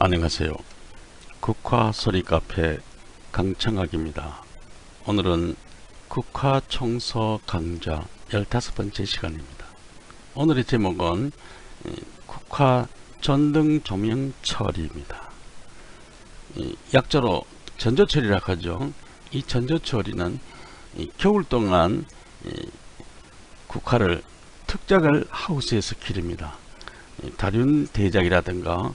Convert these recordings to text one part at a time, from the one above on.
안녕하세요. 국화소리카페 강청학입니다. 오늘은 국화청소 강좌 15번째 시간입니다. 오늘의 제목은 국화 전등조명 처리입니다. 약자로 전조처리라고 하죠. 이 전조처리는 겨울 동안 국화를 특작을 하우스에서 기릅니다. 다륜 대작이라든가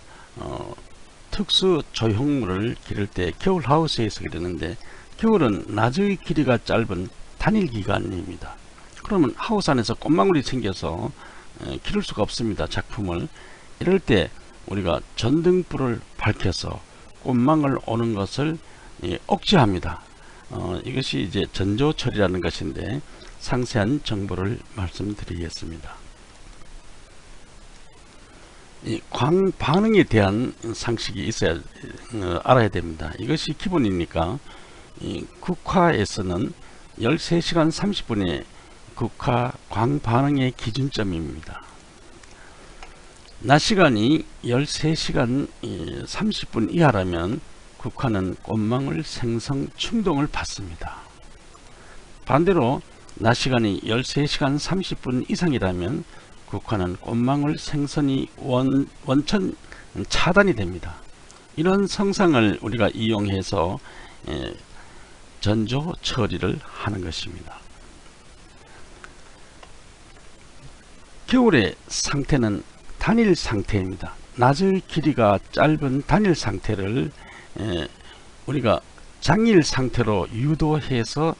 특수 조형물을 기를 때 겨울 하우스에서 기르는데, 겨울은 낮의 길이가 짧은 단일 기간입니다. 그러면 하우스 안에서 꽃망울이 생겨서 기를 수가 없습니다, 작품을. 이럴 때 우리가 전등불을 밝혀서 꽃망울 오는 것을 억제합니다. 이것이 이제 전조처리라는 것인데, 상세한 정보를 말씀드리겠습니다. 이 광 반응에 대한 상식이 있어야 알아야 됩니다. 이것이 기본이니까 이 국화에서는 13시간 30분의 국화 광 반응의 기준점입니다. 낮 시간이 13시간 30분 이하라면 국화는 꽃망울 생성 충동을 받습니다. 반대로 낮 시간이 13시간 30분 이상이라면 국화는 꽃망울 생선이 원천 차단이 됩니다. 이런 성상을 우리가 이용해서 전조 처리를 하는 것입니다. 겨울의 상태는 단일 상태입니다. 낮의 길이가 짧은 단일 상태를 우리가 장일 상태로 유도해서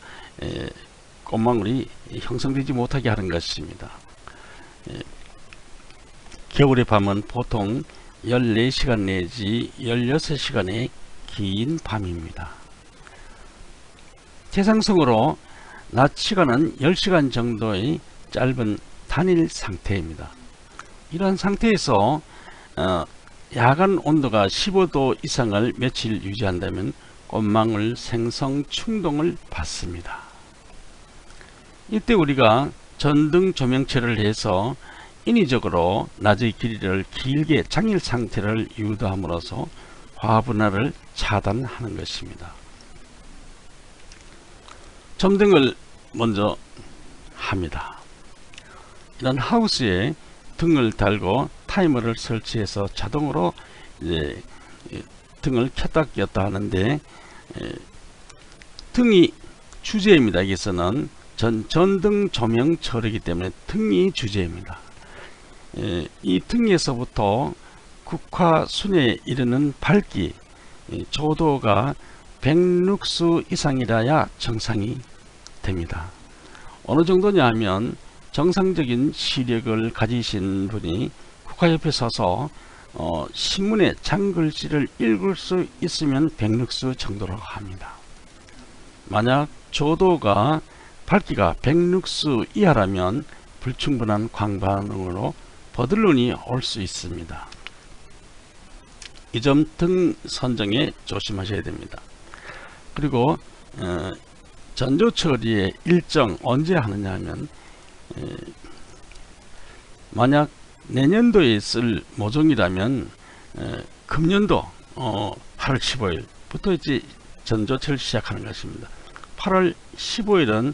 꽃망울이 형성되지 못하게 하는 것입니다. 겨울의 밤은 보통 14시간 내지 16시간의 긴 밤입니다. 최상승으로 낮 시간은 10시간 정도의 짧은 단일 상태입니다. 이러한 상태에서 야간 온도가 15도 이상을 며칠 유지한다면 꽃망울 생성 충동을 받습니다. 이때 우리가 전등 조명처리를 해서 인위적으로 낮의 길이를 길게 장일 상태를 유도함으로써 화분화를 차단하는 것입니다. 점등을 먼저 합니다. 이런 하우스에 등을 달고 타이머를 설치해서 자동으로 이제 등을 켰다 꼈다 하는데, 등이 주제입니다. 여기서는 전등 조명 처리이기 때문에 등이 주제입니다. 이 등에서부터 국화 순에 이르는 밝기 조도가 100룩스 이상이라야 정상이 됩니다. 어느 정도냐 하면 정상적인 시력을 가지신 분이 국화 옆에 서서 신문의 장글씨를 읽을 수 있으면 100룩스 정도라고 합니다. 만약 조도가 밝기가 100룩스 이하라면 불충분한 광반응으로 버들론이 올 수 있습니다. 이 점 등 선정에 조심하셔야 됩니다. 그리고 전조 처리의 일정 언제 하느냐 하면, 만약 내년도에 쓸 모종이라면 금년도 8월 15일부터 이제 전조 처리를 시작하는 것입니다. 8월 15일은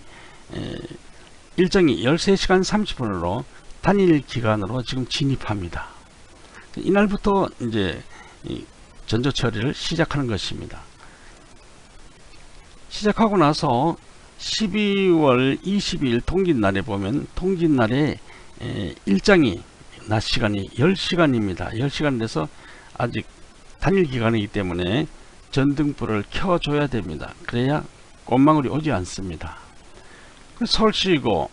일정이 13시간 30분으로 단일 기간으로 지금 진입합니다. 이날부터 이제 전조 처리를 시작하는 것입니다. 시작하고 나서 12월 22일 통진날에 보면, 통진날에 일정이 낮 시간이 10시간입니다. 10시간 돼서 아직 단일 기간이기 때문에 전등불을 켜줘야 됩니다. 그래야 꽃망울이 오지 않습니다. 설치고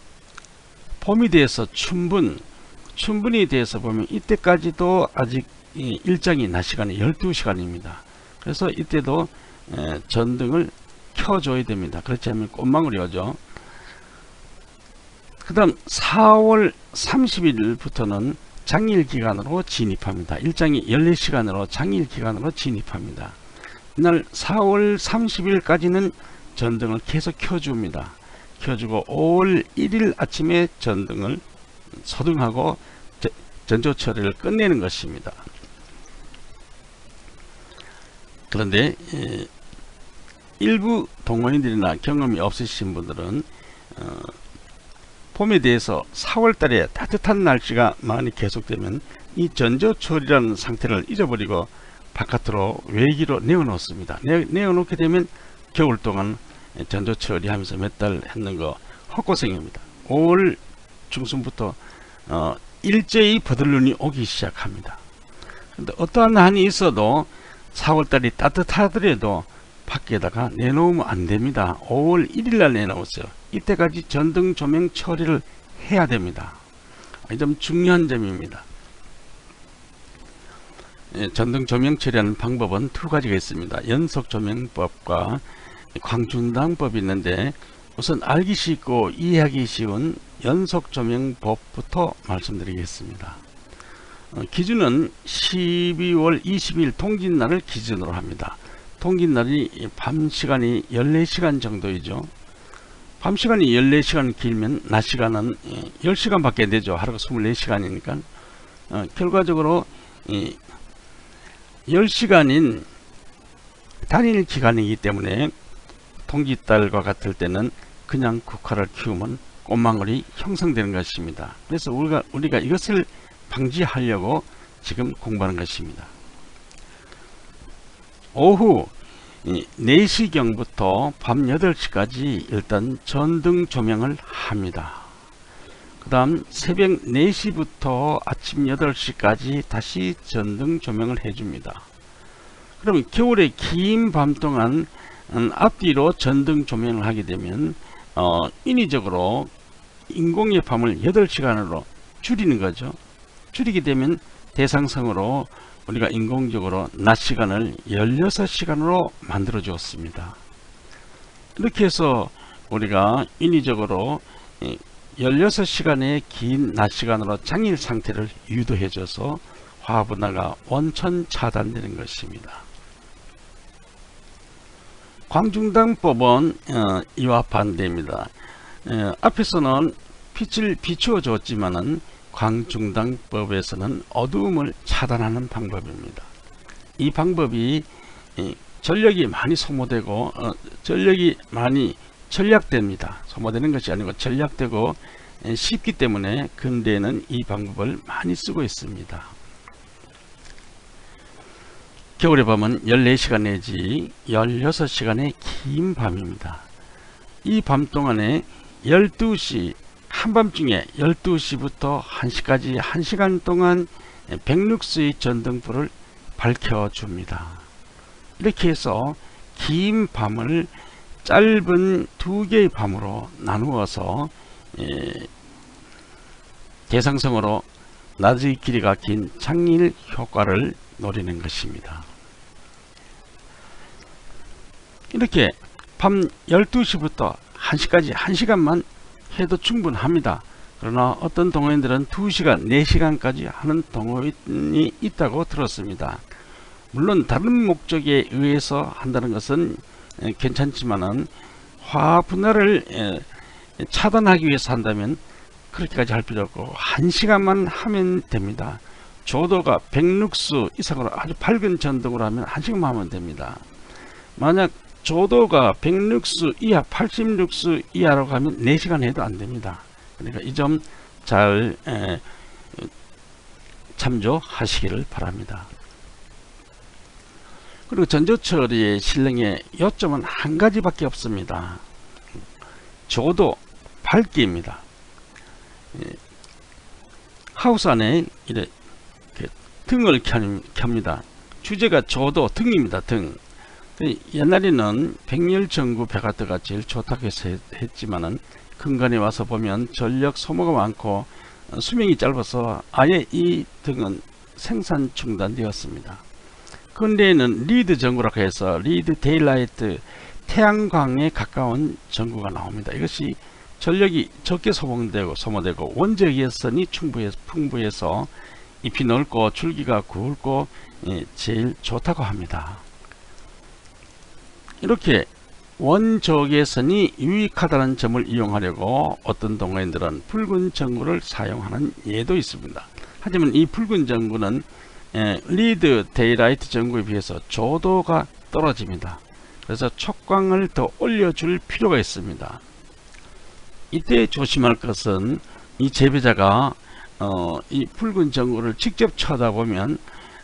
봄이 돼서 춘분이 돼서 보면 이때까지도 아직 일정이 낮 시간이 12시간입니다. 그래서 이때도 전등을 켜줘야 됩니다. 그렇지 않으면 꽃망울이 오죠. 그 다음 4월 30일부터는 장일기간으로 진입합니다. 일정이 14시간으로 장일기간으로 진입합니다. 이날 4월 30일까지는 전등을 계속 켜줍니다. 켜주고 5월 1일 아침에 전등을 소등하고 전조 처리를 끝내는 것입니다. 그런데 일부 동호인들이나 경험이 없으신 분들은 봄에 대해서 4월달에 따뜻한 날씨가 많이 계속되면 이 전조철이라는 상태를 잊어버리고 바깥으로 외기로 내어놓습니다. 내어놓게 되면 겨울 동안 전조철이 하면서 몇 달 했는 거 헛고생입니다. 5월 중순부터 일제히 버들눈이 오기 시작합니다. 근데 어떠한 한이 있어도 4월달이 따뜻하더라도 밖에다가 내놓으면 안됩니다. 5월 1일날 내놓으세요. 이때까지 전등 조명 처리를 해야 됩니다. 이 점 중요한 점입니다. 전등 조명 처리하는 방법은 두 가지가 있습니다. 연속 조명법과 광중당법이 있는데 우선 알기 쉽고 이해하기 쉬운 연속 조명법부터 말씀드리겠습니다. 기준은 12월 20일 통진날을 기준으로 합니다. 통진날이 밤 시간이 14시간 정도이죠. 밤 시간이 14시간 길면 낮 시간은 10시간 밖에 안 되죠. 하루가 24시간이니까 결과적으로 10시간인 단일 기간이기 때문에 통지달과 같을 때는 그냥 국화를 키우면 꽃망울이 형성되는 것입니다. 그래서 우리가 이것을 방지하려고 지금 공부하는 것입니다. 오후 4시경부터 밤 8시까지 일단 전등 조명을 합니다. 그 다음 새벽 4시부터 아침 8시까지 다시 전등 조명을 해줍니다. 그럼 겨울에 긴 밤 동안 앞뒤로 전등 조명을 하게 되면 인위적으로 인공의 밤을 8시간으로 줄이는 거죠. 줄이게 되면 대상성으로 우리가 인공적으로 낮 시간을 16시간으로 만들어 주었습니다. 이렇게 해서 우리가 인위적으로 16시간의 긴 낮 시간으로 장일 상태를 유도해 줘서 화분화가 원천 차단되는 것입니다. 광중당법은 이와 반대입니다. 앞에서는 빛을 비추어 줬지만은 광중당법에서는 어두움을 차단하는 방법입니다. 이 방법이 전력이 많이 소모되고 전력이 많이 전략됩니다. 소모되는 것이 아니고 전략되고 쉽기 때문에 근대에는 이 방법을 많이 쓰고 있습니다. 겨울의 밤은 14시간 내지 16시간의 긴 밤입니다. 이 밤 동안에 12시 한밤중에 12시부터 1시까지 1시간 동안 백룩스의 전등불을 밝혀줍니다. 이렇게 해서 긴 밤을 짧은 두 개의 밤으로 나누어서 대상성으로 낮의 길이가 긴 장일 효과를 노리는 것입니다. 이렇게 밤 12시부터 1시까지 1시간만 해도 충분합니다. 그러나 어떤 동호인들은 2시간, 4시간까지 하는 동호인이 있다고 들었습니다. 물론 다른 목적에 의해서 한다는 것은 괜찮지만은 화학 분할을 차단하기 위해서 한다면 그렇게까지 할 필요 없고 1시간만 하면 됩니다. 조도가 100룩스 이상으로 아주 밝은 전등으로 하면 1시간만 하면 됩니다. 만약 조도가 100룩스 이하, 80룩스 이하로 가면 4시간 해도 안됩니다. 그러니까 이 점 잘 참조하시기를 바랍니다. 그리고 전조처리의 실능의 요점은 한 가지밖에 없습니다. 조도, 밝기입니다. 하우스 안에 이렇게 등을 켭니다. 주제가 조도, 등입니다. 등. 옛날에는 백열전구 베가트가 제일 좋다고 해서 했지만은 근간에 와서 보면 전력 소모가 많고 수명이 짧아서 아예 이 등은 생산 중단되었습니다. 근래에는 리드 전구라고 해서 리드 데일라이트, 태양광에 가까운 전구가 나옵니다. 이것이 전력이 적게 소모되고 원적외선이 풍부해서 잎이 넓고 줄기가 굵고 제일 좋다고 합니다. 이렇게 원적외선이 유익하다는 점을 이용하려고 어떤 동호인들은 붉은 전구를 사용하는 예도 있습니다. 하지만 이 붉은 전구는 리드 데이라이트 전구에 비해서 조도가 떨어집니다. 그래서 촉광을 더 올려줄 필요가 있습니다. 이때 조심할 것은 이 재배자가 이 붉은 전구를 직접 쳐다보면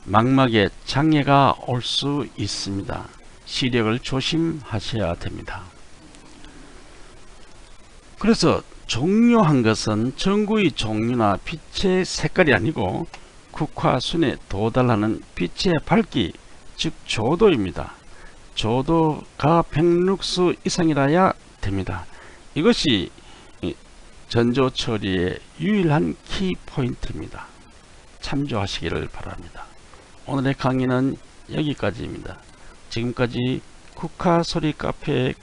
망막에 장애가 올 수 있습니다. 시력을 조심하셔야 됩니다. 그래서 중요한 것은 전구의 종류나 빛의 색깔이 아니고 국화순에 도달하는 빛의 밝기, 즉 조도입니다. 조도가 100룩스 이상이라야 됩니다. 이것이 전조 처리의 유일한 키포인트입니다. 참조하시기를 바랍니다. 오늘의 강의는 여기까지입니다. 지금까지 국화소리 카페의